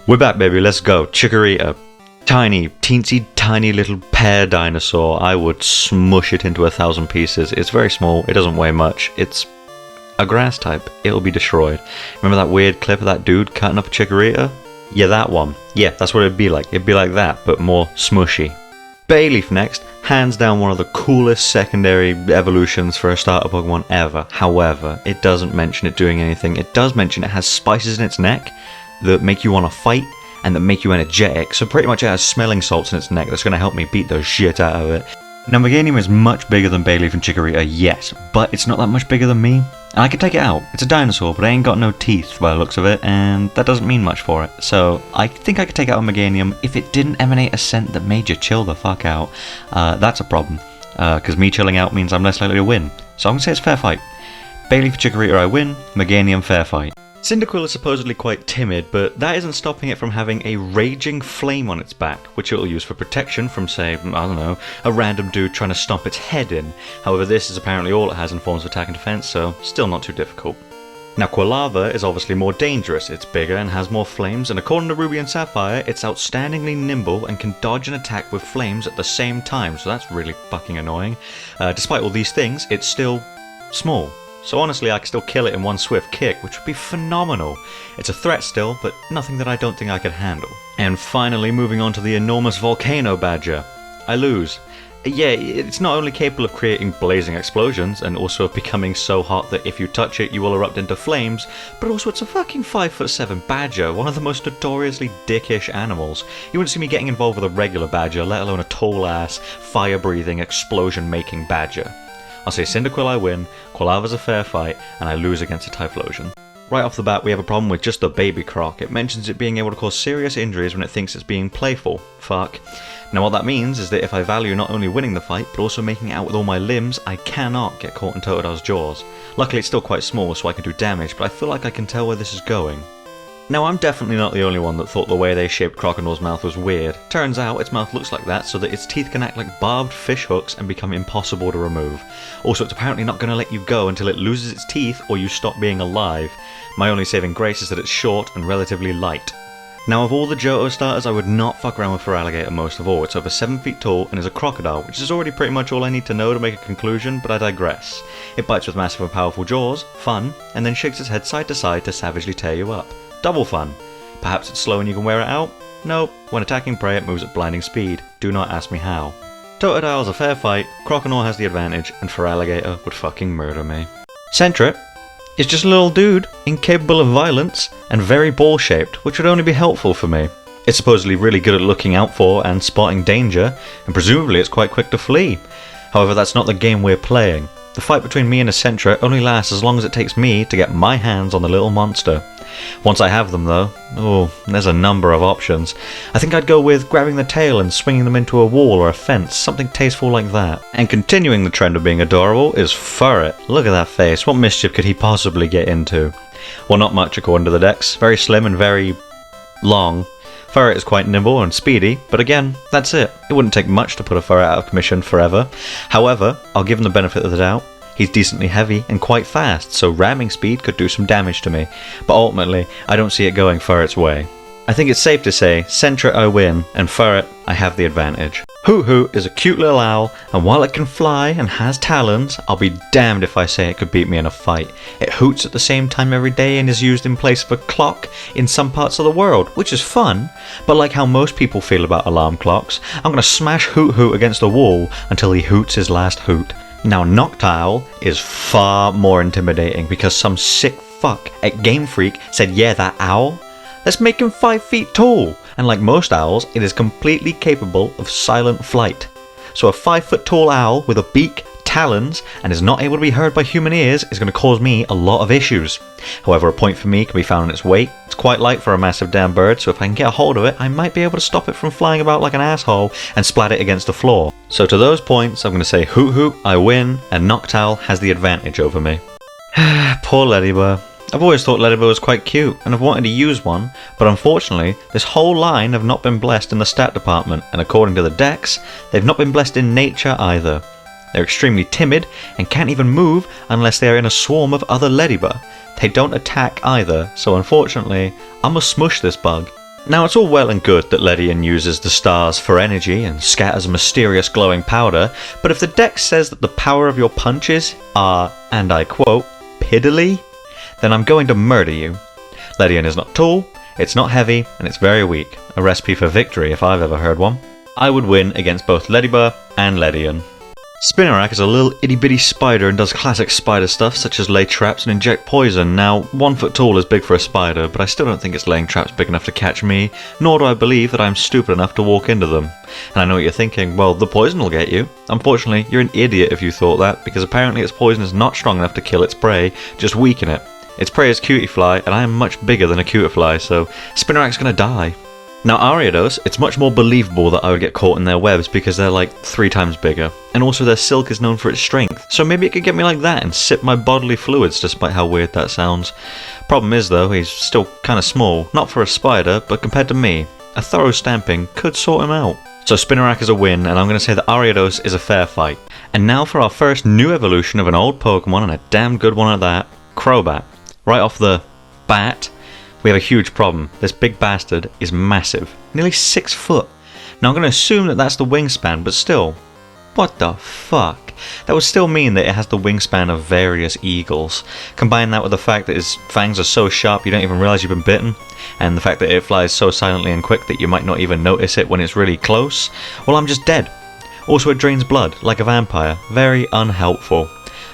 We're back, baby, let's go. Chikorita. Tiny, teensy tiny little pear dinosaur. I would smush it into 1,000 pieces. It's very small, it doesn't weigh much. It's a grass type. It'll be destroyed. Remember that weird clip of that dude cutting up a Chikorita? Yeah, that one. Yeah, that's what it'd be like. It'd be like that, but more smushy. Bayleaf next. Hands down one of the coolest secondary evolutions for a starter Pokemon ever. However, it doesn't mention it doing anything. It does mention it has spices in its neck that make you want to fight and that make you energetic, so pretty much it has smelling salts in its neck that's going to help me beat the shit out of it. Now Meganium is much bigger than Bayleaf and Chikorita, yes, but it's not that much bigger than me, and I can take it out. It's a dinosaur, but it ain't got no teeth by the looks of it, and that doesn't mean much for it, so I think I could take out a Meganium if it didn't emanate a scent that made you chill the fuck out. That's a problem, because me chilling out means I'm less likely to win, so I'm going to say it's fair fight. Bayleaf and Chikorita I win, Meganium fair fight. Cyndaquil is supposedly quite timid, but that isn't stopping it from having a raging flame on its back, which it'll use for protection from, say, I don't know, a random dude trying to stomp its head in. However, this is apparently all it has in forms of attack and defense, so still not too difficult. Now Quilava is obviously more dangerous, it's bigger and has more flames, and according to Ruby and Sapphire, it's outstandingly nimble and can dodge and attack with flames at the same time, so that's really fucking annoying. Despite all these things, it's still small. So honestly, I could still kill it in one swift kick, which would be phenomenal. It's a threat still, but nothing that I don't think I could handle. And finally, moving on to the enormous Volcano Badger. I lose. Yeah, it's not only capable of creating blazing explosions, and also of becoming so hot that if you touch it, you will erupt into flames, but also it's a fucking 5'7" badger, one of the most notoriously dickish animals. You wouldn't see me getting involved with a regular badger, let alone a tall-ass, fire-breathing, explosion-making badger. I'll say Cyndaquil I win, Quilava's a fair fight, and I lose against a Typhlosion. Right off the bat we have a problem with just the baby croc. It mentions it being able to cause serious injuries when it thinks it's being playful. Fuck. Now what that means is that if I value not only winning the fight, but also making it out with all my limbs, I cannot get caught in Totodil's jaws. Luckily it's still quite small so I can do damage, but I feel like I can tell where this is going. Now I'm definitely not the only one that thought the way they shaped Crocodile's mouth was weird. Turns out its mouth looks like that so that its teeth can act like barbed fish hooks and become impossible to remove. Also, it's apparently not going to let you go until it loses its teeth or you stop being alive. My only saving grace is that it's short and relatively light. Now of all the Johto starters, I would not fuck around with Feraligatr most of all. It's over 7 feet tall and is a crocodile, which is already pretty much all I need to know to make a conclusion, but I digress. It bites with massive and powerful jaws, fun, and then shakes its head side to side to savagely tear you up. Double fun. Perhaps it's slow and you can wear it out? Nope. When attacking prey it moves at blinding speed. Do not ask me how. Totodile's a fair fight, Croconaw has the advantage, and Feraligatr would fucking murder me. Sentret is just a little dude, incapable of violence, and very ball-shaped, which would only be helpful for me. It's supposedly really good at looking out for and spotting danger, and presumably it's quite quick to flee. However, that's not the game we're playing. The fight between me and a Sentret only lasts as long as it takes me to get my hands on the little monster. Once I have them though, there's a number of options. I think I'd go with grabbing the tail and swinging them into a wall or a fence, something tasteful like that. And continuing the trend of being adorable is Furret. Look at that face, what mischief could he possibly get into? Well, not much according to the decks, very slim and very long. Furret is quite nimble and speedy, but again, that's it. It wouldn't take much to put a Furret out of commission forever. However, I'll give him the benefit of the doubt. He's decently heavy and quite fast, so ramming speed could do some damage to me, but ultimately, I don't see it going Furret's way. I think it's safe to say, Sentret I win, and Furret, I have the advantage. Hoot is a cute little owl, and while it can fly and has talons, I'll be damned if I say it could beat me in a fight. It hoots at the same time every day and is used in place of a clock in some parts of the world, which is fun, but like how most people feel about alarm clocks, I'm gonna smash Hoot against the wall until he hoots his last hoot. Now Noctile is far more intimidating because some sick fuck at Game Freak said, yeah, that owl? Let's make him 5 feet tall! And like most owls, it is completely capable of silent flight. So a 5 foot tall owl with a beak, talons, and is not able to be heard by human ears is going to cause me a lot of issues. However, a point for me can be found in its weight. It's quite light for a massive damn bird, so if I can get a hold of it, I might be able to stop it from flying about like an asshole and splat it against the floor. So to those points, I'm going to say Hoot, I win, and Noctile has the advantage over me. Poor Ladybird. I've always thought Ladybird was quite cute, and I've wanted to use one, but unfortunately, this whole line have not been blessed in the stat department, and according to the decks, they've not been blessed in nature either. They're extremely timid, and can't even move unless they are in a swarm of other Ladybird. They don't attack either, so unfortunately, I'ma smush this bug. Now it's all well and good that Ledian uses the stars for energy and scatters a mysterious glowing powder, but if the deck says that the power of your punches are, and I quote, piddly, then I'm going to murder you. Ledian is not tall, it's not heavy, and it's very weak. A recipe for victory if I've ever heard one. I would win against both Ledibur and Ledian. Spinarak is a little itty bitty spider and does classic spider stuff such as lay traps and inject poison. Now, 1 foot tall is big for a spider, but I still don't think it's laying traps big enough to catch me, nor do I believe that I'm stupid enough to walk into them. And I know what you're thinking, well, the poison will get you. Unfortunately, you're an idiot if you thought that, because apparently its poison is not strong enough to kill its prey, just weaken it. Its prey is Cutiefly, and I am much bigger than a Cutiefly, so Spinarak's gonna die. Now Ariados, it's much more believable that I would get caught in their webs because they're like 3 times bigger, and also their silk is known for its strength, so maybe it could get me like that and sip my bodily fluids despite how weird that sounds. Problem is though, he's still kinda small, not for a spider, but compared to me, a thorough stamping could sort him out. So Spinarak is a win, and I'm going to say that Ariados is a fair fight. And now for our first new evolution of an old Pokemon, and a damn good one at that, Crobat. Right off the bat, we have a huge problem. This big bastard is massive, nearly 6 foot. Now I'm going to assume that that's the wingspan, but still, what the fuck? That would still mean that it has the wingspan of various eagles. Combine that with the fact that its fangs are so sharp you don't even realize you've been bitten, and the fact that it flies so silently and quick that you might not even notice it when it's really close. Well, I'm just dead. Also, it drains blood, like a vampire. Very unhelpful.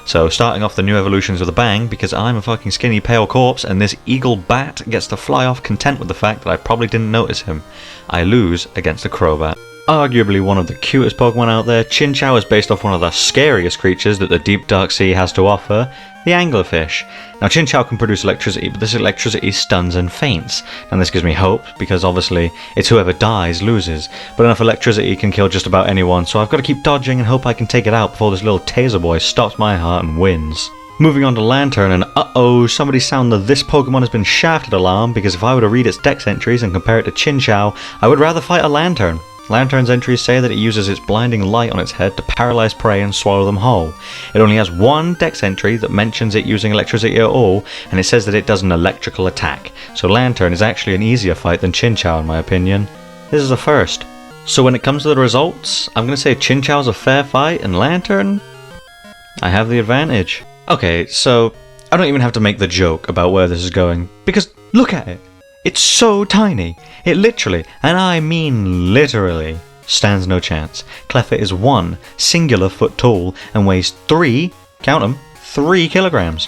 So starting off the new evolutions with a bang, because I'm a fucking skinny pale corpse and this eagle bat gets to fly off content with the fact that I probably didn't notice him. I lose against a Crobat. Arguably one of the cutest Pokemon out there, Chinchou is based off one of the scariest creatures that the deep dark sea has to offer, the anglerfish. Now Chinchou can produce electricity, but this electricity stuns and faints. And this gives me hope, because obviously it's whoever dies loses. But enough electricity can kill just about anyone, so I've got to keep dodging and hope I can take it out before this little taser boy stops my heart and wins. Moving on to Lantern, and uh-oh, somebody sound the "this Pokemon has been shafted" alarm, because if I were to read its dex entries and compare it to Chinchou, I would rather fight a Lantern. Lantern's entries say that it uses its blinding light on its head to paralyze prey and swallow them whole. It only has one dex entry that mentions it using electricity at all, and it says that it does an electrical attack. So Lantern is actually an easier fight than Chinchou in my opinion. This is a first. So when it comes to the results, I'm going to say Chinchou's a fair fight and Lantern, I have the advantage. Okay, so I don't even have to make the joke about where this is going, because look at it. It's so tiny. It literally, and I mean literally, stands no chance. Cleffa is 1 singular foot tall and weighs 3, count them, 3 kilograms.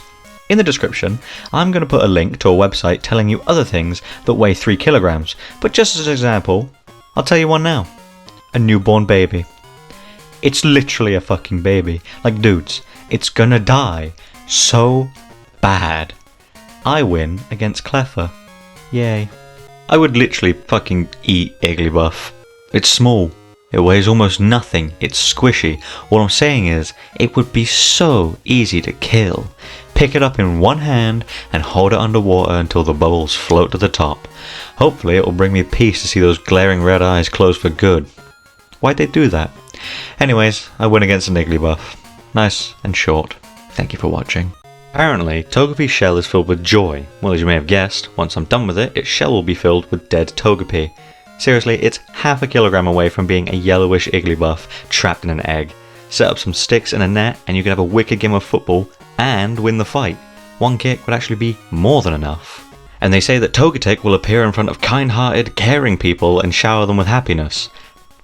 In the description, I'm going to put a link to a website telling you other things that weigh 3 kilograms, but just as an example, I'll tell you one now. A newborn baby. It's literally a fucking baby. Like, dudes, it's gonna die so bad. I win against Cleffa. Yay. I would literally fucking eat Igglybuff. It's small. It weighs almost nothing. It's squishy. What I'm saying is, it would be so easy to kill. Pick it up in one hand and hold it underwater until the bubbles float to the top. Hopefully it will bring me peace to see those glaring red eyes close for good. Why'd they do that? Anyways, I win against an Igglybuff. Nice and short. Thank you for watching. Apparently, Togepi's shell is filled with joy. Well, as you may have guessed, once I'm done with it, its shell will be filled with dead Togepi. Seriously, it's half a kilogram away from being a yellowish Igglybuff trapped in an egg. Set up some sticks and a net and you can have a wicked game of football and win the fight. One kick would actually be more than enough. And they say that Togetic will appear in front of kind-hearted, caring people and shower them with happiness.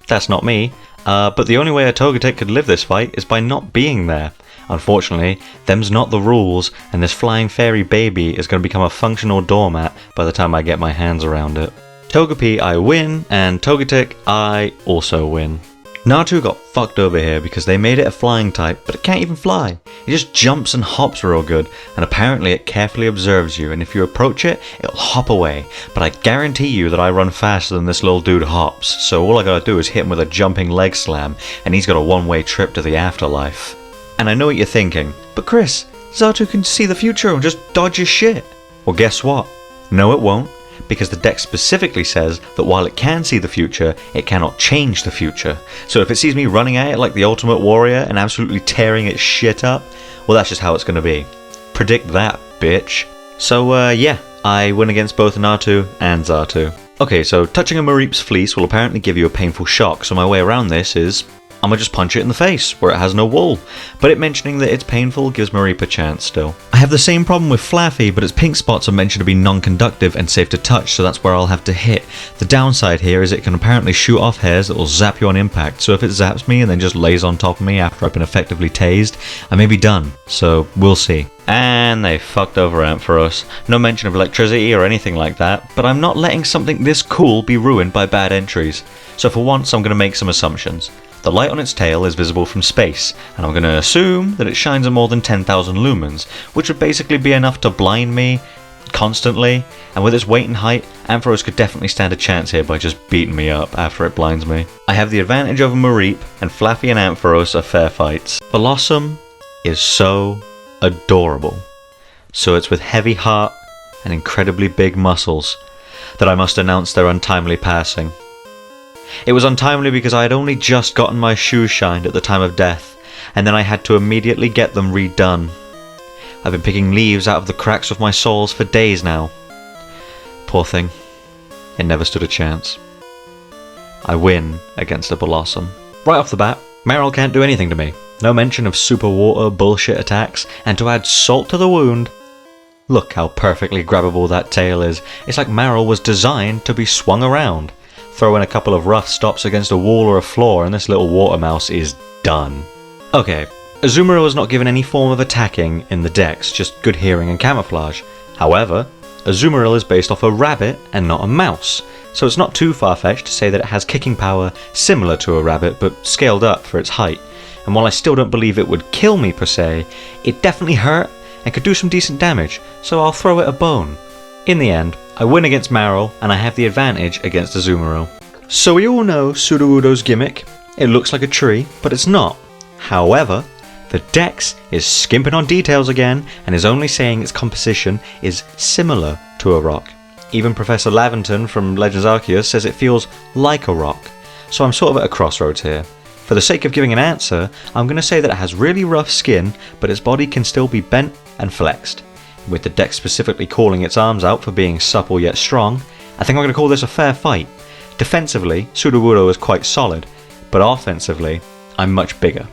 That's not me, but the only way a Togetic could live this fight is by not being there. Unfortunately, them's not the rules, and this flying fairy baby is going to become a functional doormat by the time I get my hands around it. Togepi I win, and Togetic I also win. Natu got fucked over here because they made it a flying type, but it can't even fly. It just jumps and hops real good, and apparently it carefully observes you, and if you approach it, it'll hop away. But I guarantee you that I run faster than this little dude hops, so all I gotta do is hit him with a jumping leg slam, and he's got a one-way trip to the afterlife. And I know what you're thinking, but Chris, Xatu can see the future and just dodge his shit. Well, guess what? No, it won't. Because the deck specifically says that while it can see the future, it cannot change the future. So if it sees me running at it like the Ultimate Warrior and absolutely tearing its shit up, well, that's just how it's going to be. Predict that, bitch. So yeah, I win against both Natu and Xatu. Okay, so touching a Mareep's fleece will apparently give you a painful shock, so my way around this is I'm gonna just punch it in the face, where it has no wool. But it mentioning that it's painful gives Mareep a chance still. I have the same problem with Flaffy, but its pink spots are mentioned to be non-conductive and safe to touch, so that's where I'll have to hit. The downside here is it can apparently shoot off hairs that will zap you on impact, so if it zaps me and then just lays on top of me after I've been effectively tased, I may be done, so we'll see. And they fucked over Ampharos. No mention of electricity or anything like that, but I'm not letting something this cool be ruined by bad entries. So for once I'm going to make some assumptions. The light on its tail is visible from space, and I'm going to assume that it shines at more than 10,000 lumens, which would basically be enough to blind me constantly, and with its weight and height, Ampharos could definitely stand a chance here by just beating me up after it blinds me. I have the advantage over Mareep, and Flaffy and Ampharos are fair fights. Blossom is so adorable. So it's with heavy heart and incredibly big muscles that I must announce their untimely passing. It was untimely because I had only just gotten my shoes shined at the time of death, and then I had to immediately get them redone. I've been picking leaves out of the cracks of my soles for days now. Poor thing. It never stood a chance. I win against a Blossom. Right off the bat, Marill can't do anything to me. No mention of super water bullshit attacks, and to add salt to the wound, look how perfectly grabbable that tail is. It's like Marill was designed to be swung around. Throw in a couple of rough stops against a wall or a floor and this little water mouse is done. Okay, Azumarill is not given any form of attacking in the dex, just good hearing and camouflage. However, Azumarill is based off a rabbit and not a mouse, so it's not too far-fetched to say that it has kicking power similar to a rabbit but scaled up for its height. And while I still don't believe it would kill me per se, it definitely hurt and could do some decent damage, so I'll throw it a bone. In the end, I win against Marill and I have the advantage against Azumarill. So we all know Sudowoodo's gimmick. It looks like a tree, but it's not. However, the dex is skimping on details again and is only saying its composition is similar to a rock. Even Professor Laventon from Legends Arceus says it feels like a rock. So I'm sort of at a crossroads here. For the sake of giving an answer, I'm going to say that it has really rough skin, but its body can still be bent and flexed. With the dex specifically calling its arms out for being supple yet strong, I think I'm going to call this a fair fight. Defensively, Sudowoodo is quite solid, but offensively, I'm much bigger.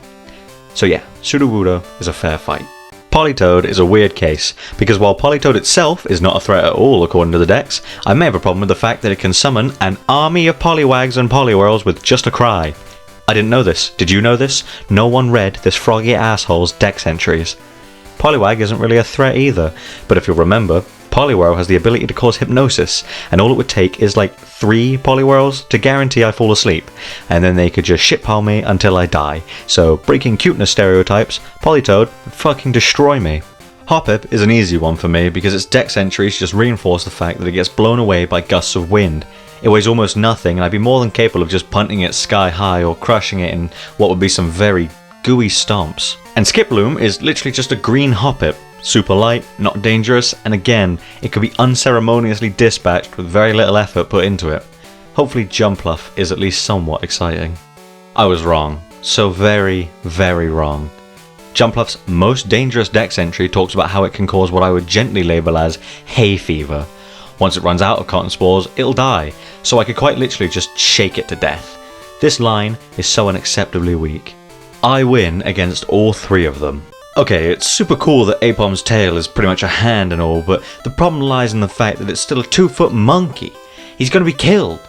So yeah, Sudowoodo is a fair fight. Politoed is a weird case, because while Politoed itself is not a threat at all according to the dex, I may have a problem with the fact that it can summon an army of Poliwags and Poliwhirls with just a cry. I didn't know this. Did you know this? No one read this froggy asshole's dex entries. Poliwag isn't really a threat either, but if you'll remember, Poliwhirl has the ability to cause hypnosis, and all it would take is like 3 Poliwhirls to guarantee I fall asleep, and then they could just shitpile me until I die. So, breaking cuteness stereotypes, Politoed would fucking destroy me. Hoppip is an easy one for me because its dex entries just reinforce the fact that it gets blown away by gusts of wind. It weighs almost nothing, and I'd be more than capable of just punting it sky high or crushing it in what would be some very gooey stomps. And Skiploom is literally just a green Hoppip. Super light, not dangerous, and again, it could be unceremoniously dispatched with very little effort put into it. Hopefully Jumpluff is at least somewhat exciting. I was wrong. So very, very wrong. Jumpluff's most dangerous dex entry talks about how it can cause what I would gently label as hay fever. Once it runs out of cotton spores, it'll die, so I could quite literally just shake it to death. This line is so unacceptably weak. I win against all 3 of them. Okay, it's super cool that Apmom's tail is pretty much a hand and all, but the problem lies in the fact that it's still a 2-foot monkey. He's gonna be killed.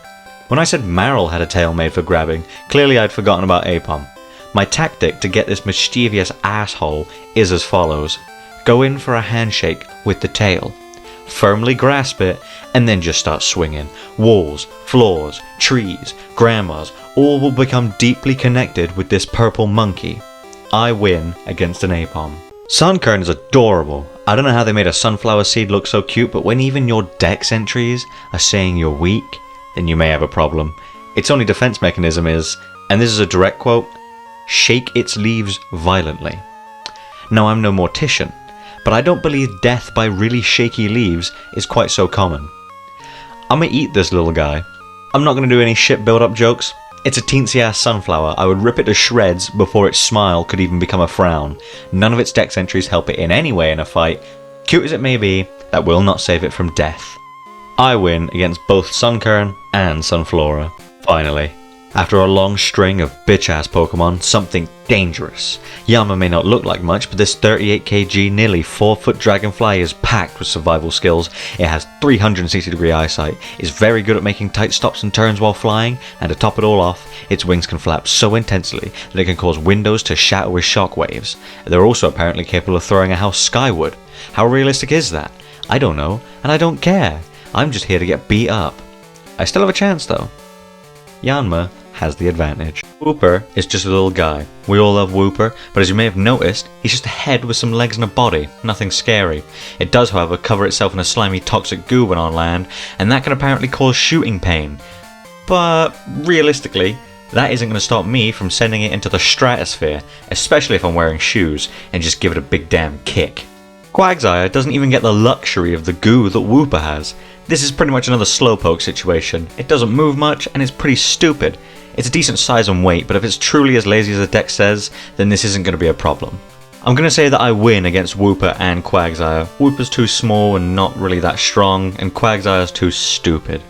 When I said Marill had a tail made for grabbing, clearly I'd forgotten about Apmom. My tactic to get this mischievous asshole is as follows. Go in for a handshake with the tail. Firmly grasp it, and then just start swinging. Walls, floors, trees, grandmas, all will become deeply connected with this purple monkey. I win against an Apmom. Sunkern is adorable. I don't know how they made a sunflower seed look so cute, but when even your dex entries are saying you're weak, then you may have a problem. Its only defense mechanism is, and this is a direct quote, shake its leaves violently. Now I'm no mortician, but I don't believe death by really shaky leaves is quite so common. I'ma eat this little guy. I'm not gonna do any shit build-up jokes. It's a teensy ass sunflower. I would rip it to shreds before its smile could even become a frown. None of its dex entries help it in any way in a fight. Cute as it may be, that will not save it from death. I win against both Sunkern and Sunflora. Finally. After a long string of bitch-ass Pokemon, something dangerous. Yanma may not look like much, but this 38 kg, nearly 4-foot dragonfly is packed with survival skills. It has 360-degree eyesight, is very good at making tight stops and turns while flying, and to top it all off, its wings can flap so intensely that it can cause windows to shatter with shockwaves. They're also apparently capable of throwing a house skyward. How realistic is that? I don't know, and I don't care. I'm just here to get beat up. I still have a chance though. Yanma has the advantage. Wooper is just a little guy. We all love Wooper, but as you may have noticed, he's just a head with some legs and a body. Nothing scary. It does, however, cover itself in a slimy toxic goo when on land, and that can apparently cause shooting pain. But realistically, that isn't going to stop me from sending it into the stratosphere, especially if I'm wearing shoes, and just give it a big damn kick. Quagsire doesn't even get the luxury of the goo that Wooper has. This is pretty much another slowpoke situation. It doesn't move much, and it's pretty stupid. It's a decent size and weight, but if it's truly as lazy as the deck says, then this isn't going to be a problem. I'm going to say that I win against Wooper and Quagsire. Wooper's too small and not really that strong, and Quagsire's too stupid.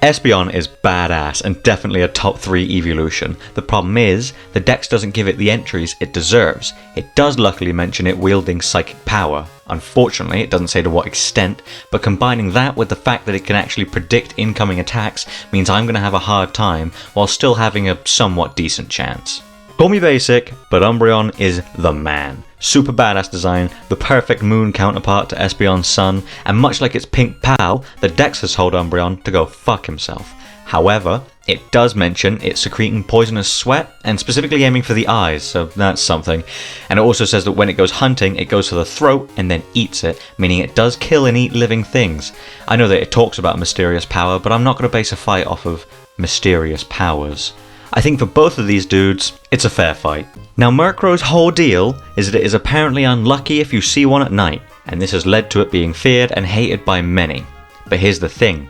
Espeon is badass and definitely a top 3 evolution. The problem is, the dex doesn't give it the entries it deserves. It does luckily mention it wielding psychic power. Unfortunately, it doesn't say to what extent, but combining that with the fact that it can actually predict incoming attacks means I'm going to have a hard time while still having a somewhat decent chance. Call me basic, but Umbreon is the man. Super badass design, the perfect moon counterpart to Espeon's sun, and much like its pink pal, the dex has told Umbreon to go fuck himself. However, it does mention it's secreting poisonous sweat, and specifically aiming for the eyes, so that's something. And it also says that when it goes hunting, it goes for the throat and then eats it, meaning it does kill and eat living things. I know that it talks about mysterious power, but I'm not going to base a fight off of mysterious powers. I think for both of these dudes, it's a fair fight. Now Murkrow's whole deal is that it is apparently unlucky if you see one at night, and this has led to it being feared and hated by many. But here's the thing.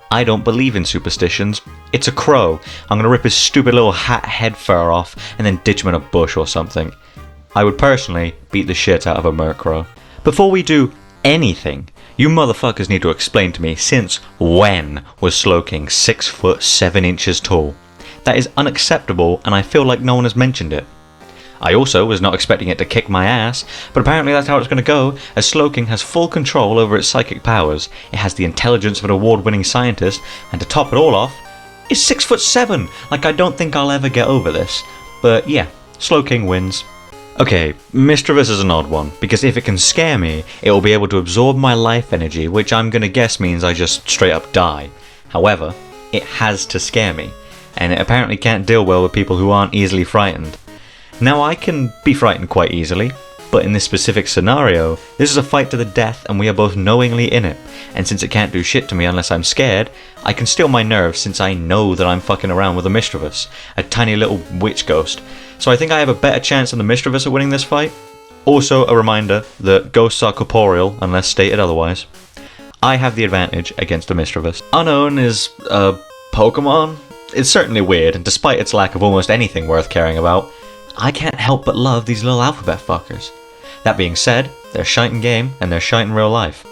I don't believe in superstitions. It's a crow. I'm gonna rip his stupid little hat head fur off and then ditch him in a bush or something. I would personally beat the shit out of a Murkrow. Before we do anything, you motherfuckers need to explain to me since when was Slowking 6 foot 7 inches tall? That is unacceptable, and I feel like no one has mentioned it. I also was not expecting it to kick my ass, but apparently that's how it's going to go, as Slowking has full control over its psychic powers. It has the intelligence of an award-winning scientist, and to top it all off, it's 6 foot 7. Like, I don't think I'll ever get over this. But yeah, Slowking wins. Okay, Mischievous is an odd one, because if it can scare me, it will be able to absorb my life energy, which I'm going to guess means I just straight up die. However, it has to scare me, and it apparently can't deal well with people who aren't easily frightened. Now I can be frightened quite easily, but in this specific scenario, this is a fight to the death and we are both knowingly in it, and since it can't do shit to me unless I'm scared, I can steal my nerve since I know that I'm fucking around with a Mischievous, a tiny little witch ghost, so I think I have a better chance than the Mischievous at winning this fight. Also a reminder that ghosts are corporeal unless stated otherwise. I have the advantage against the Mischievous. Unknown is a Pokemon. It's certainly weird, and despite its lack of almost anything worth caring about, I can't help but love these little alphabet fuckers. That being said, they're shite in game, and they're shite in real life.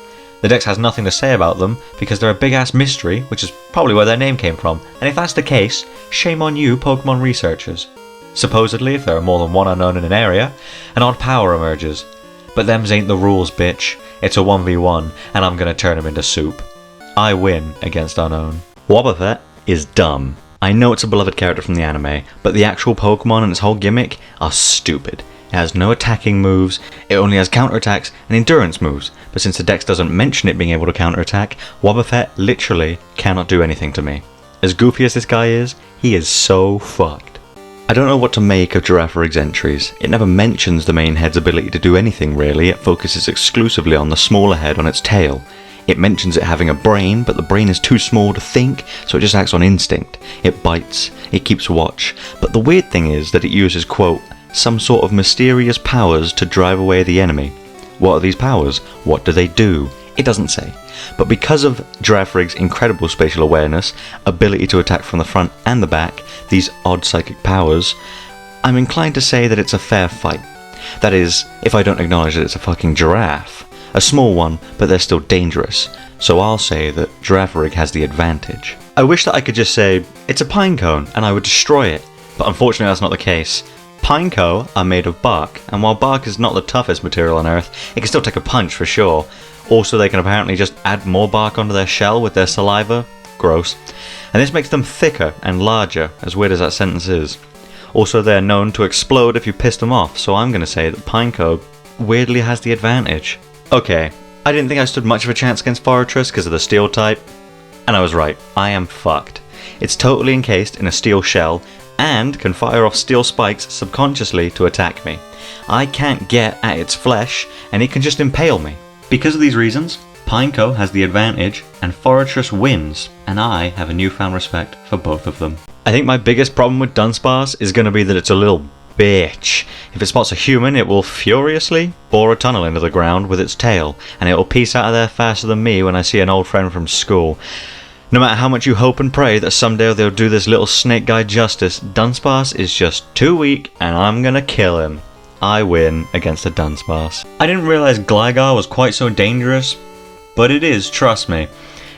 The dex has nothing to say about them, because they're a big ass mystery, which is probably where their name came from, and if that's the case, shame on you Pokemon researchers. Supposedly, if there are more than one unknown in an area, an odd power emerges. But thems ain't the rules, bitch. It's a 1v1, and I'm gonna turn him into soup. I win against Unknown. Wobbuffet is dumb. I know it's a beloved character from the anime, but the actual Pokemon and its whole gimmick are stupid. It has no attacking moves, it only has counterattacks and endurance moves, but since the dex doesn't mention it being able to counterattack, Wobbuffet literally cannot do anything to me. As goofy as this guy is, he is so fucked. I don't know what to make of Giraffrig's entries. It never mentions the main head's ability to do anything really, it focuses exclusively on the smaller head on its tail. It mentions it having a brain, but the brain is too small to think, so it just acts on instinct. It bites, it keeps watch, but the weird thing is that it uses, quote, some sort of mysterious powers to drive away the enemy. What are these powers? What do they do? It doesn't say. But because of Giraffrig's incredible spatial awareness, ability to attack from the front and the back, these odd psychic powers, I'm inclined to say that it's a fair fight. That is, if I don't acknowledge that it's a fucking giraffe. A small one, but they're still dangerous, so I'll say that Girafarig has the advantage. I wish that I could just say, it's a pinecone, and I would destroy it, but unfortunately that's not the case. Pineco are made of bark, and while bark is not the toughest material on Earth, it can still take a punch for sure. Also, they can apparently just add more bark onto their shell with their saliva. Gross. And this makes them thicker and larger, as weird as that sentence is. Also, they're known to explode if you piss them off, so I'm going to say that Pineco weirdly has the advantage. Okay, I didn't think I stood much of a chance against Forretress because of the steel type, and I was right, I am fucked. It's totally encased in a steel shell, and can fire off steel spikes subconsciously to attack me. I can't get at its flesh, and it can just impale me. Because of these reasons, Pineco has the advantage, and Forretress wins, and I have a newfound respect for both of them. I think my biggest problem with Dunsparce is going to be that it's a little bitch. If it spots a human, it will furiously bore a tunnel into the ground with its tail, and it will piece out of there faster than me when I see an old friend from school. No matter how much you hope and pray that someday they'll do this little snake guy justice, Dunsparce is just too weak, and I'm gonna kill him. I win against a Dunsparce. I didn't realise Gligar was quite so dangerous, but it is, trust me.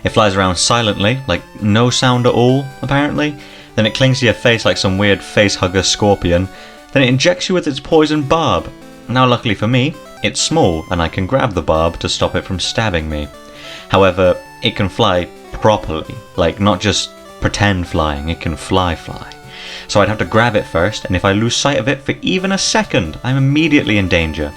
It flies around silently, like no sound at all, apparently. Then it clings to your face like some weird face-hugger scorpion. Then it injects you with its poison barb. Now luckily for me, it's small and I can grab the barb to stop it from stabbing me. However, it can fly properly, like not just pretend flying, it can fly. So I'd have to grab it first, and if I lose sight of it for even a second, I'm immediately in danger.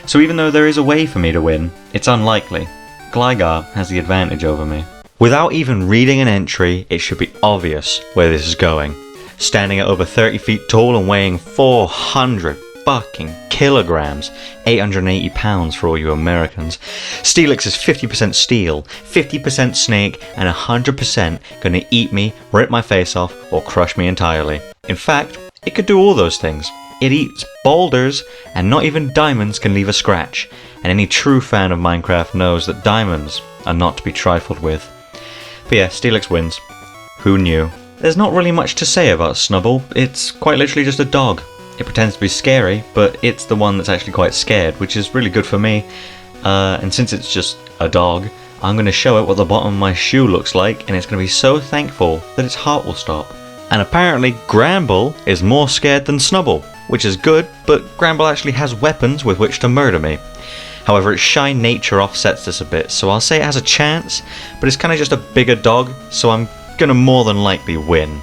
So even though there is a way for me to win, it's unlikely. Gligar has the advantage over me. Without even reading an entry, it should be obvious where this is going. Standing at over 30 feet tall and weighing 400 fucking kilograms, 880 pounds for all you Americans, Steelix is 50% steel, 50% snake, and 100% gonna eat me, rip my face off, or crush me entirely. In fact, it could do all those things. It eats boulders, and not even diamonds can leave a scratch. And any true fan of Minecraft knows that diamonds are not to be trifled with. But yeah, Steelix wins. Who knew? There's not really much to say about Snubbull. It's quite literally just a dog. It pretends to be scary, but it's the one that's actually quite scared, which is really good for me. And since it's just a dog, I'm going to show it what the bottom of my shoe looks like, and it's going to be so thankful that its heart will stop. And apparently Gramble is more scared than Snubbull, which is good, but Gramble actually has weapons with which to murder me. However, its shy nature offsets this a bit, so I'll say it has a chance, but it's kind of just a bigger dog, so I'm gonna more than likely win.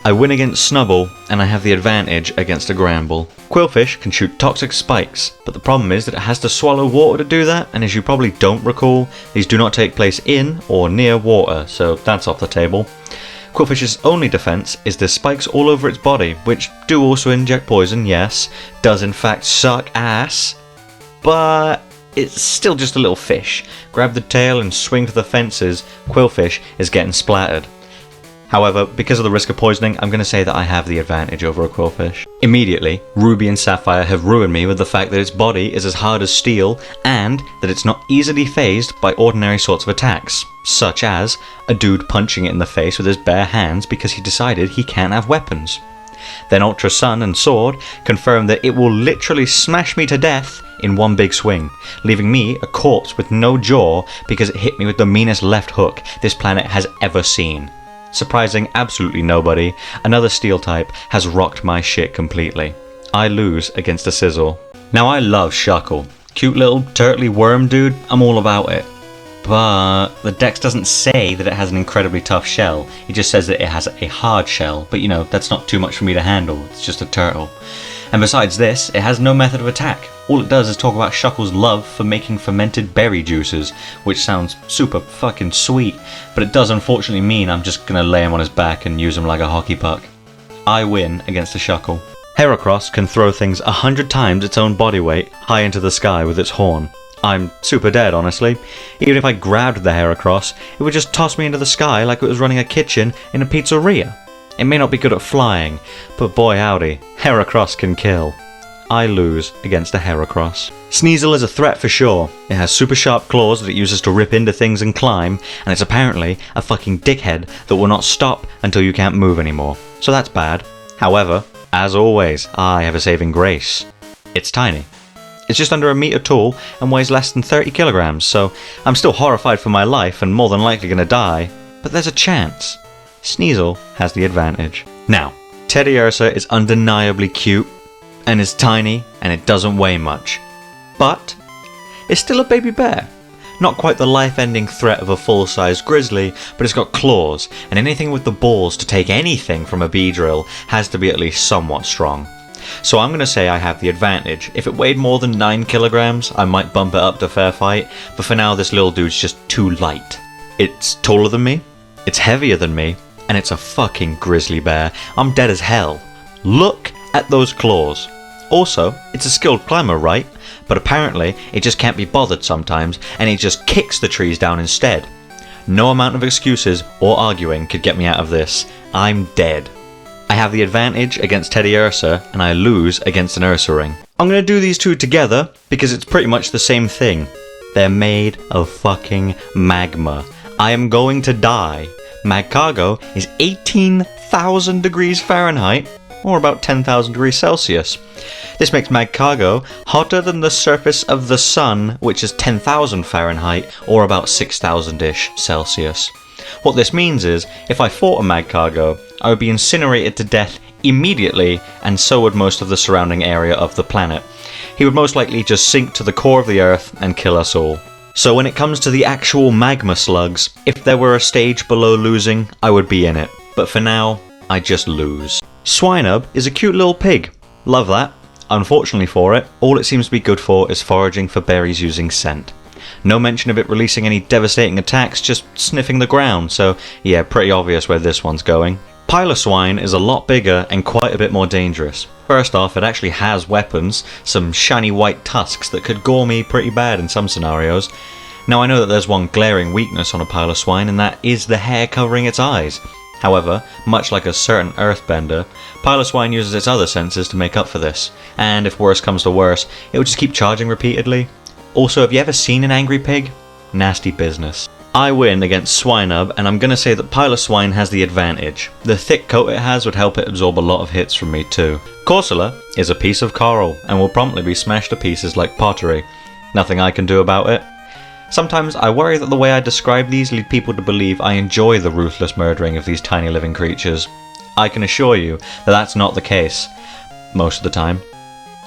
I win against Snubbull, and I have the advantage against a Gramble. Quillfish can shoot toxic spikes, but the problem is that it has to swallow water to do that, and as you probably don't recall, these do not take place in or near water, so that's off the table. Quillfish's only defense is the spikes all over its body, which do also inject poison, yes, does in fact suck ass, but it's still just a little fish. Grab the tail and swing for the fences, Quillfish is getting splattered. However, because of the risk of poisoning, I'm going to say that I have the advantage over a Quillfish. Immediately, Ruby and Sapphire have ruined me with the fact that its body is as hard as steel, and that it's not easily phased by ordinary sorts of attacks, such as a dude punching it in the face with his bare hands because he decided he can't have weapons. Then Ultra Sun and Sword confirm that it will literally smash me to death in one big swing, leaving me a corpse with no jaw because it hit me with the meanest left hook this planet has ever seen. Surprising absolutely nobody, another steel type has rocked my shit completely. I lose against a Sizzle. Now I love Shuckle. Cute little turtly worm dude, I'm all about it. But the Dex doesn't say that it has an incredibly tough shell, it just says that it has a hard shell, but you know, that's not too much for me to handle, it's just a turtle. And besides this, it has no method of attack. All it does is talk about Shuckle's love for making fermented berry juices, which sounds super fucking sweet, but it does unfortunately mean I'm just gonna lay him on his back and use him like a hockey puck. I win against a Shuckle. Heracross can throw things 100 times its own body weight high into the sky with its horn. I'm super dead, honestly. Even if I grabbed the Heracross, it would just toss me into the sky like it was running a kitchen in a pizzeria. It may not be good at flying, but boy howdy, Heracross can kill. I lose against a Heracross. Sneasel is a threat for sure. It has super sharp claws that it uses to rip into things and climb, and it's apparently a fucking dickhead that will not stop until you can't move anymore. So that's bad. However, as always, I have a saving grace. It's tiny. It's just under a meter tall and weighs less than 30 kilograms, so I'm still horrified for my life and more than likely gonna die, but there's a chance. Sneasel has the advantage. Now, Teddiursa is undeniably cute, and is tiny, and it doesn't weigh much. But it's still a baby bear. Not quite the life-ending threat of a full-size grizzly, but it's got claws, and anything with the balls to take anything from a Beedrill has to be at least somewhat strong. So I'm going to say I have the advantage. If it weighed more than 9 kilograms, I might bump it up to fair fight, but for now this little dude's just too light. It's taller than me, it's heavier than me, and it's a fucking grizzly bear. I'm dead as hell. Look at those claws. Also, it's a skilled climber, right? But apparently, it just can't be bothered sometimes, and it just kicks the trees down instead. No amount of excuses or arguing could get me out of this. I'm dead. I have the advantage against Teddiursa, and I lose against an Ursaring. I'm going to do these two together, because it's pretty much the same thing. They're made of fucking magma. I am going to die. Magcargo is 18,000 degrees Fahrenheit, or about 10,000 degrees Celsius. This makes Magcargo hotter than the surface of the sun, which is 10,000 Fahrenheit, or about 6,000-ish Celsius. What this means is, if I fought a Magcargo, I would be incinerated to death immediately, and so would most of the surrounding area of the planet. He would most likely just sink to the core of the earth and kill us all. So when it comes to the actual magma slugs, if there were a stage below losing, I would be in it. But for now, I just lose. Swinub is a cute little pig. Love that. Unfortunately for it, all it seems to be good for is foraging for berries using scent. No mention of it releasing any devastating attacks, just sniffing the ground, so yeah, pretty obvious where this one's going. Piloswine is a lot bigger and quite a bit more dangerous. First off, it actually has weapons, some shiny white tusks that could gore me pretty bad in some scenarios. Now I know that there's one glaring weakness on a Piloswine, and that is the hair covering its eyes. However, much like a certain earthbender, Piloswine uses its other senses to make up for this, and if worse comes to worse, it will just keep charging repeatedly. Also, have you ever seen an angry pig? Nasty business. I win against Swinub, and I'm going to say that Piloswine has the advantage. The thick coat it has would help it absorb a lot of hits from me too. Corsola is a piece of coral, and will promptly be smashed to pieces like pottery. Nothing I can do about it. Sometimes I worry that the way I describe these lead people to believe I enjoy the ruthless murdering of these tiny living creatures. I can assure you that that's not the case. Most of the time.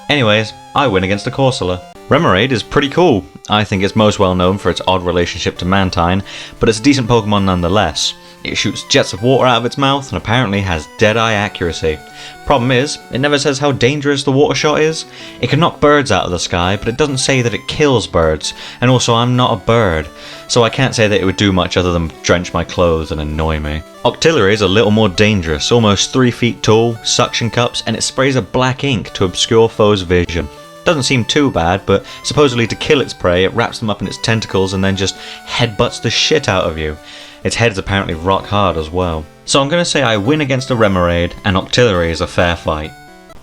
Anyways, I win against a Corsola. Remoraid is pretty cool. I think it's most well known for its odd relationship to Mantine, but it's a decent Pokemon nonetheless. It shoots jets of water out of its mouth and apparently has dead-eye accuracy. Problem is, it never says how dangerous the water shot is. It can knock birds out of the sky, but it doesn't say that it kills birds, and also I'm not a bird, so I can't say that it would do much other than drench my clothes and annoy me. Octillery is a little more dangerous, almost 3 feet tall, suction cups, and it sprays a black ink to obscure foes' vision. Doesn't seem too bad, but supposedly to kill its prey, it wraps them up in its tentacles and then just headbutts the shit out of you. Its head's apparently rock hard as well. So I'm going to say I win against a Remoraid, and Octillery is a fair fight.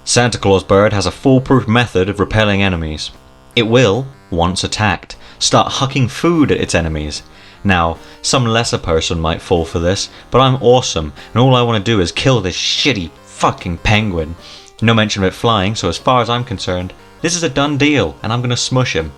Santa Claus Bird has a foolproof method of repelling enemies. It will, once attacked, start hucking food at its enemies. Now, some lesser person might fall for this, but I'm awesome, and all I want to do is kill this shitty fucking penguin. No mention of it flying, so as far as I'm concerned, this is a done deal, and I'm going to smush him.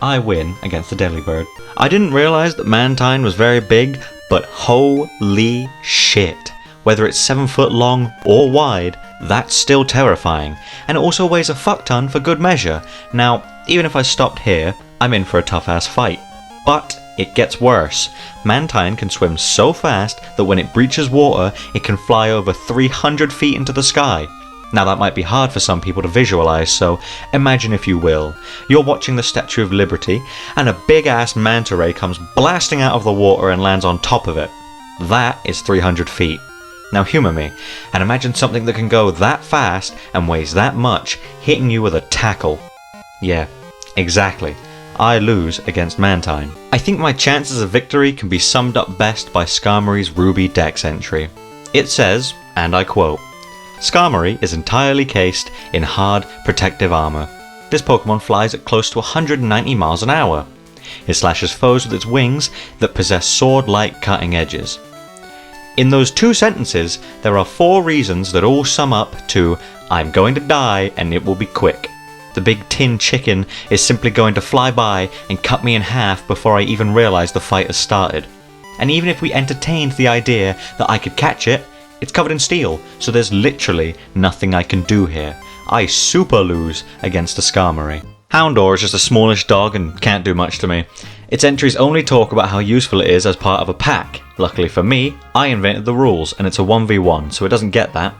I win against the Delibird. I didn't realise that Mantine was very big, but holy shit. Whether it's 7 foot long or wide, that's still terrifying. And it also weighs a fuck ton for good measure. Now, even if I stopped here, I'm in for a tough ass fight. But it gets worse. Mantine can swim so fast that when it breaches water, it can fly over 300 feet into the sky. Now that might be hard for some people to visualise, so imagine if you will. You're watching the Statue of Liberty, and a big ass manta ray comes blasting out of the water and lands on top of it. That is 300 feet. Now humour me, and imagine something that can go that fast and weighs that much, hitting you with a tackle. Yeah, exactly. I lose against Mantine. I think my chances of victory can be summed up best by Skarmory's Ruby Dex entry. It says, and I quote, Skarmory is entirely cased in hard, protective armour. This Pokemon flies at close to 190 miles an hour. It slashes foes with its wings that possess sword-like cutting edges. In those 2 sentences, there are 4 reasons that all sum up to, I'm going to die and it will be quick. The big tin chicken is simply going to fly by and cut me in half before I even realise the fight has started. And even if we entertained the idea that I could catch it, it's covered in steel, so there's literally nothing I can do here. I super lose against a Skarmory. Houndour is just a smallish dog and can't do much to me. Its entries only talk about how useful it is as part of a pack. Luckily for me, I invented the rules and it's a 1v1, so it doesn't get that.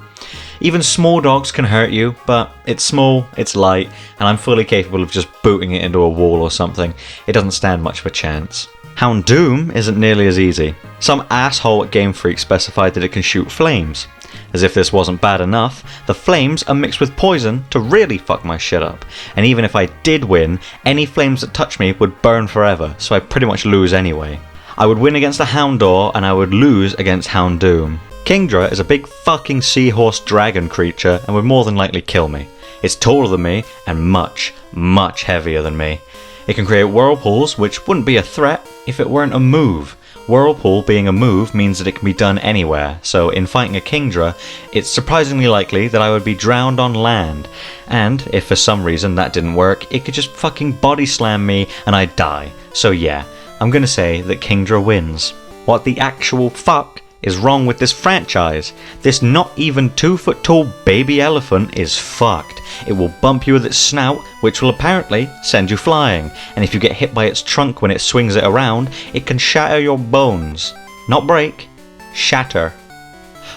Even small dogs can hurt you, but it's small, it's light, and I'm fully capable of just booting it into a wall or something. It doesn't stand much of a chance. Houndoom isn't nearly as easy. Some asshole at Game Freak specified that it can shoot flames. As if this wasn't bad enough, the flames are mixed with poison to really fuck my shit up. And even if I did win, any flames that touch me would burn forever, so I pretty much lose anyway. I would win against a Houndour and I would lose against Houndoom. Kingdra is a big fucking seahorse dragon creature and would more than likely kill me. It's taller than me and much, much heavier than me. It can create whirlpools, which wouldn't be a threat if it weren't a move. Whirlpool being a move means that it can be done anywhere, so in fighting a Kingdra, it's surprisingly likely that I would be drowned on land. And if for some reason that didn't work, it could just fucking body slam me and I'd die. So yeah, I'm gonna say that Kingdra wins. What the actual fuck is wrong with this franchise? This not even 2 foot tall baby elephant is fucked. It will bump you with its snout, which will apparently send you flying, and if you get hit by its trunk when it swings it around, it can shatter your bones. Not break, shatter.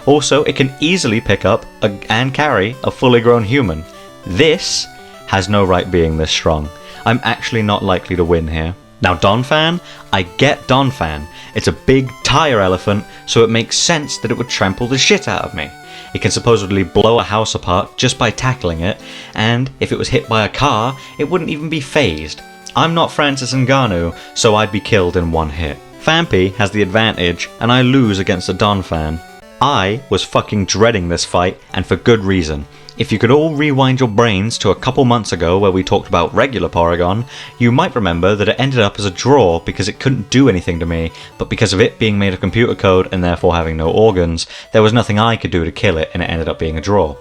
Also, it can easily pick up and carry a fully grown human. This has no right being this strong. I'm actually not likely to win here. Now Donphan, I get Donphan. It's a big tire elephant, so it makes sense that it would trample the shit out of me. It can supposedly blow a house apart just by tackling it, and if it was hit by a car, it wouldn't even be phased. I'm not Francis Ngannou, so I'd be killed in one hit. Phampi has the advantage, and I lose against a Donphan. I was fucking dreading this fight, and for good reason. If you could all rewind your brains to a couple months ago where we talked about regular Porygon, you might remember that it ended up as a draw because it couldn't do anything to me, but because of it being made of computer code and therefore having no organs, there was nothing I could do to kill it and it ended up being a draw.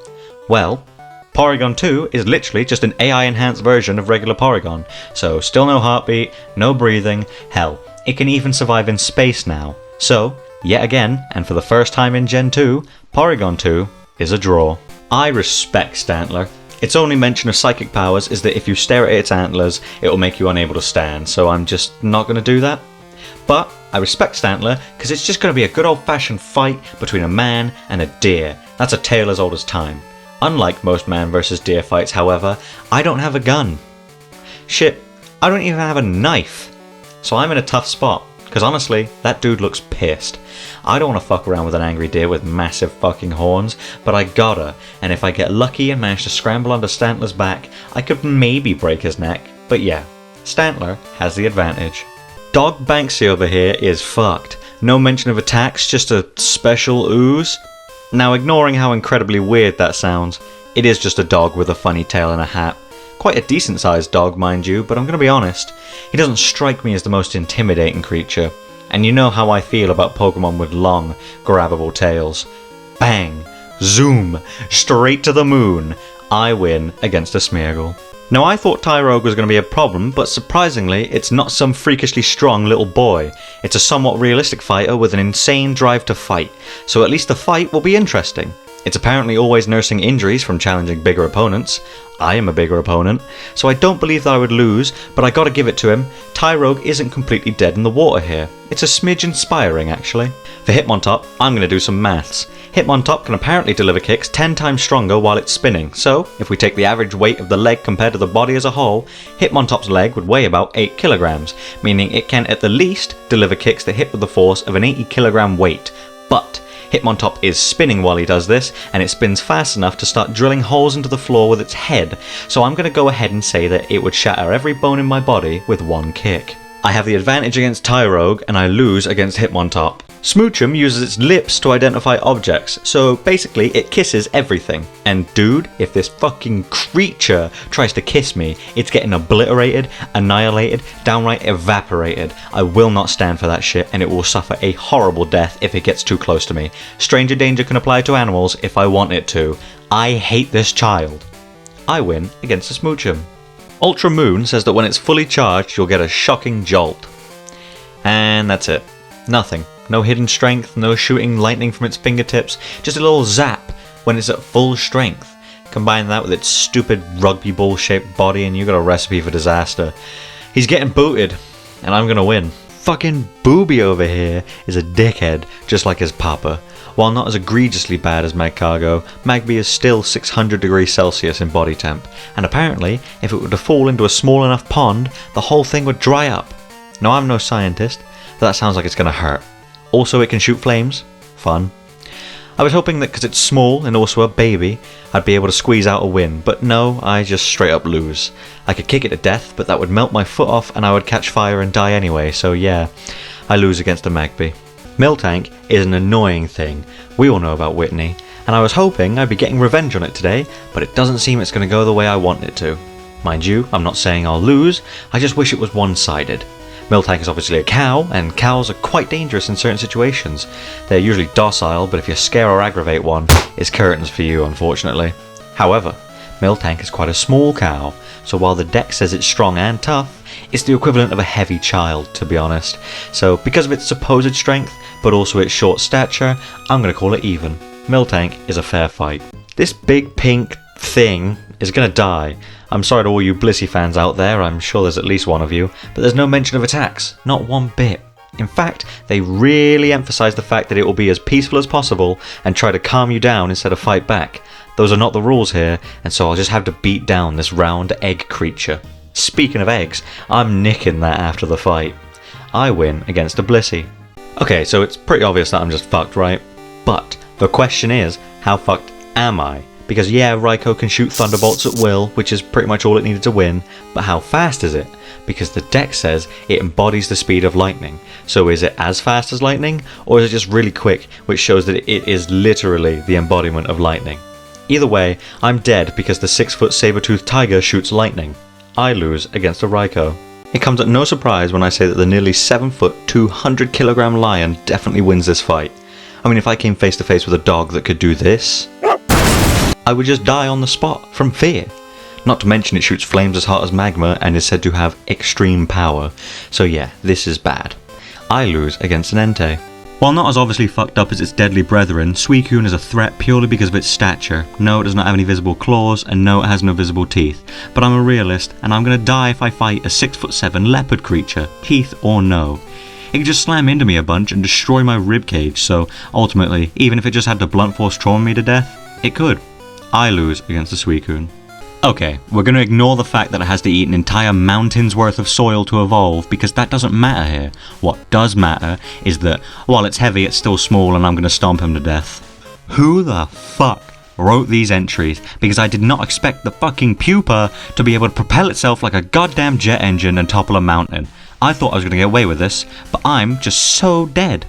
Well, Porygon 2 is literally just an AI-enhanced version of regular Porygon, so still no heartbeat, no breathing, hell, it can even survive in space now. So, yet again, and for the first time in Gen 2, Porygon 2 is a draw. I respect Stantler. Its only mention of psychic powers is that if you stare at its antlers, it will make you unable to stand, so I'm just not going to do that. But I respect Stantler because it's just going to be a good old-fashioned fight between a man and a deer. That's a tale as old as time. Unlike most man versus deer fights, however, I don't have a gun. Shit, I don't even have a knife. So I'm in a tough spot. Because honestly, that dude looks pissed. I don't want to fuck around with an angry deer with massive fucking horns, but I gotta, and if I get lucky and manage to scramble onto Stantler's back, I could maybe break his neck. But yeah, Stantler has the advantage. Dog Banksy over here is fucked. No mention of attacks, just a special ooze. Now ignoring how incredibly weird that sounds, it is just a dog with a funny tail and a hat. Quite a decent sized dog, mind you, but I'm going to be honest, he doesn't strike me as the most intimidating creature. And you know how I feel about Pokemon with long, grabbable tails. Bang! Zoom! Straight to the moon! I win against a Smeargle. Now I thought Tyrogue was going to be a problem, but surprisingly it's not some freakishly strong little boy. It's a somewhat realistic fighter with an insane drive to fight, so at least the fight will be interesting. It's apparently always nursing injuries from challenging bigger opponents. I am a bigger opponent, so I don't believe that I would lose, but I gotta give it to him. Tyrogue isn't completely dead in the water here. It's a smidge inspiring, actually. For Hitmontop, I'm gonna do some maths. Hitmontop can apparently deliver kicks 10 times stronger while it's spinning, so if we take the average weight of the leg compared to the body as a whole, Hitmontop's leg would weigh about 8 kilograms, meaning it can at the least deliver kicks that hit with the force of an 80 kilogram weight. But Hitmontop is spinning while he does this, and it spins fast enough to start drilling holes into the floor with its head, so I'm going to go ahead and say that it would shatter every bone in my body with one kick. I have the advantage against Tyrogue, and I lose against Hitmontop. Smoochum uses its lips to identify objects, so basically it kisses everything. And dude, if this fucking creature tries to kiss me, it's getting obliterated, annihilated, downright evaporated. I will not stand for that shit, and it will suffer a horrible death if it gets too close to me. Stranger danger can apply to animals if I want it to. I hate this child. I win against the Smoochum. Ultra Moon says that when it's fully charged, you'll get a shocking jolt. And that's it. Nothing. No hidden strength, no shooting lightning from its fingertips, just a little zap when it's at full strength. Combine that with its stupid rugby ball shaped body and you got a recipe for disaster. He's getting booted, and I'm gonna win. Fucking Booby over here is a dickhead, just like his papa. While not as egregiously bad as Magcargo, Magby is still 600 degrees Celsius in body temp, and apparently, if it were to fall into a small enough pond, the whole thing would dry up. Now I'm no scientist, but that sounds like it's gonna hurt. Also it can shoot flames. Fun. I was hoping that because it's small and also a baby, I'd be able to squeeze out a win, but no, I just straight up lose. I could kick it to death, but that would melt my foot off and I would catch fire and die anyway, so yeah, I lose against a Magby. Miltank is an annoying thing, we all know about Whitney, and I was hoping I'd be getting revenge on it today, but it doesn't seem it's going to go the way I want it to. Mind you, I'm not saying I'll lose, I just wish it was one-sided. Miltank is obviously a cow, and cows are quite dangerous in certain situations. They're usually docile, but if you scare or aggravate one, it's curtains for you, unfortunately. However, Miltank is quite a small cow, so while the dex says it's strong and tough, it's the equivalent of a heavy child, to be honest. So because of its supposed strength, but also its short stature, I'm going to call it even. Miltank is a fair fight. This big pink thing is going to die. I'm sorry to all you Blissey fans out there, I'm sure there's at least one of you, but there's no mention of attacks, not one bit. In fact, they really emphasise the fact that it will be as peaceful as possible and try to calm you down instead of fight back. Those are not the rules here, and so I'll just have to beat down this round egg creature. Speaking of eggs, I'm nicking that after the fight. I win against a Blissey. Okay, so it's pretty obvious that I'm just fucked, right? But the question is, how fucked am I? Because yeah, Raikou can shoot thunderbolts at will, which is pretty much all it needed to win, but how fast is it? Because the dex says it embodies the speed of lightning. So is it as fast as lightning, or is it just really quick, which shows that it is literally the embodiment of lightning? Either way, I'm dead because the 6-foot saber-toothed tiger shoots lightning. I lose against a Raikou. It comes at no surprise when I say that the nearly 7-foot, 200-kilogram lion definitely wins this fight. I mean, if I came face to face with a dog that could do this, I would just die on the spot from fear. Not to mention it shoots flames as hot as Magma and is said to have extreme power. So yeah, this is bad. I lose against an Entei. While not as obviously fucked up as its deadly brethren, Suicune is a threat purely because of its stature. No, it does not have any visible claws, and no, it has no visible teeth. But I'm a realist, and I'm gonna die if I fight a 6'7" leopard creature, teeth or no. It could just slam into me a bunch and destroy my ribcage, so ultimately, even if it just had to blunt force trauma me to death, it could. I lose against the Suicune. Okay, we're going to ignore the fact that it has to eat an entire mountain's worth of soil to evolve, because that doesn't matter here. What does matter is that, while it's heavy, it's still small and I'm going to stomp him to death. Who the fuck wrote these entries? Because I did not expect the fucking pupa to be able to propel itself like a goddamn jet engine and topple a mountain. I thought I was going to get away with this, but I'm just so dead.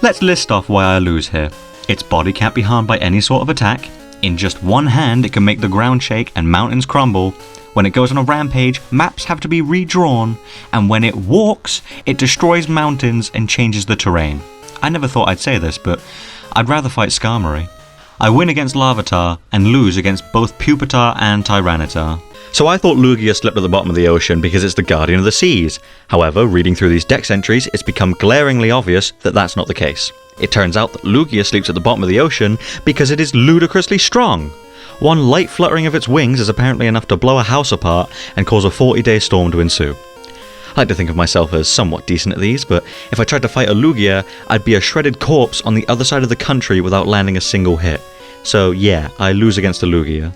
Let's list off why I lose here. Its body can't be harmed by any sort of attack. In just one hand, it can make the ground shake and mountains crumble. When it goes on a rampage, maps have to be redrawn. And when it walks, it destroys mountains and changes the terrain. I never thought I'd say this, but I'd rather fight Skarmory. I win against Larvitar and lose against both Pupitar and Tyranitar. So I thought Lugia slept at the bottom of the ocean because it's the guardian of the seas. However, reading through these dex entries, it's become glaringly obvious that that's not the case. It turns out that Lugia sleeps at the bottom of the ocean because it is ludicrously strong. One light fluttering of its wings is apparently enough to blow a house apart and cause a 40-day storm to ensue. I like to think of myself as somewhat decent at these, but if I tried to fight a Lugia, I'd be a shredded corpse on the other side of the country without landing a single hit. So yeah, I lose against a Lugia.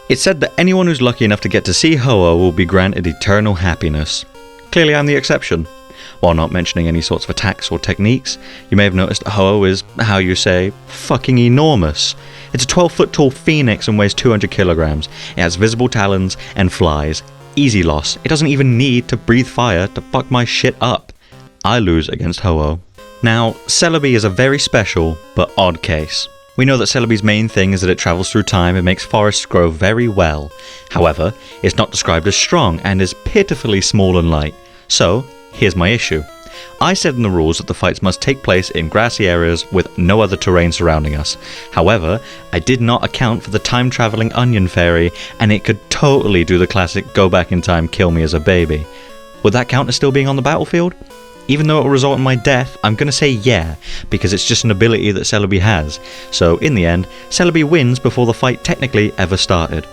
It's said that anyone who's lucky enough to get to see Ho-Oh will be granted eternal happiness. Clearly I'm the exception. While not mentioning any sorts of attacks or techniques, you may have noticed that Ho-Oh is, how you say, fucking enormous. It's a 12-foot tall phoenix and weighs 200 kilograms. It has visible talons and flies. Easy loss. It doesn't even need to breathe fire to fuck my shit up. I lose against Ho-Oh. Now, Celebi is a very special but odd case. We know that Celebi's main thing is that it travels through time and makes forests grow very well. However, it's not described as strong and is pitifully small and light. So, here's my issue. I said in the rules that the fights must take place in grassy areas with no other terrain surrounding us. However, I did not account for the time-travelling onion fairy, and it could totally do the classic go back in time, kill me as a baby. Would that count as still being on the battlefield? Even though it will result in my death, I'm going to say yeah, because it's just an ability that Celebi has. So in the end, Celebi wins before the fight technically ever started.